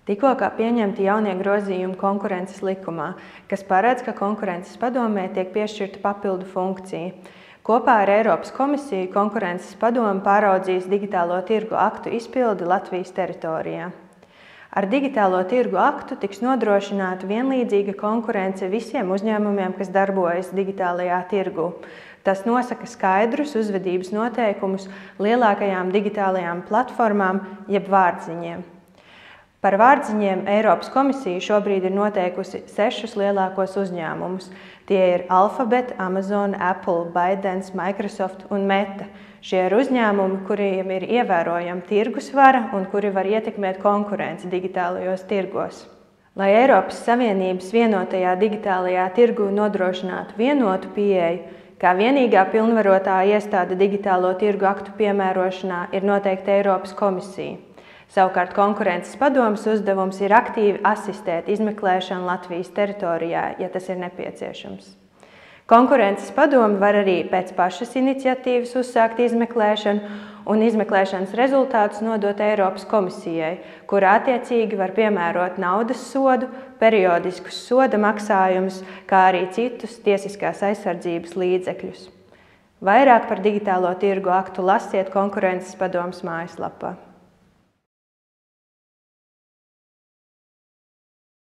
Tikko pieņemti jaunie grozījumi konkurences likumā, kas paredz, ka konkurences padomē tiek piešķirta papildu funkcija. Kopā ar Eiropas komisiju konkurences padome pāraudzīs digitālo tirgu aktu izpildi Latvijas teritorijā. Ar digitālo tirgu aktu tiks nodrošināta vienlīdzīga konkurence visiem uzņēmumiem, kas darbojas digitālajā tirgu. Tas nosaka skaidrus uzvedības noteikumus lielākajām digitālajām platformām jeb vārdziņiem. Par vārdziņiem Eiropas komisija šobrīd ir noteikusi 6 lielākos uzņēmumus. Tie ir Alphabet, Amazon, Apple, ByteDance, Microsoft un Meta. Šie ir uzņēmumi, kuriem ir ievērojama tirgusvara un kuri var ietekmēt konkurenci digitālajos tirgos. Lai Eiropas Savienības vienotajā digitālajā tirgu nodrošinātu vienotu pieeju, kā vienīgā pilnvarotā iestāde digitālo tirgu aktu piemērošanā ir noteikta Eiropas komisija. Savukārt konkurences padomes uzdevums ir aktīvi asistēt izmeklēšanu Latvijas teritorijā, ja tas ir nepieciešams. Konkurences padome var arī pēc pašas iniciatīvas uzsākt izmeklēšanu un izmeklēšanas rezultātus nodot Eiropas komisijai, kura attiecīgi var piemērot naudas sodu, periodiskus soda maksājumus, kā arī citus tiesiskās aizsardzības līdzekļus. Vairāk par digitālo tirgu aktu lasiet konkurences padomes mājaslapā.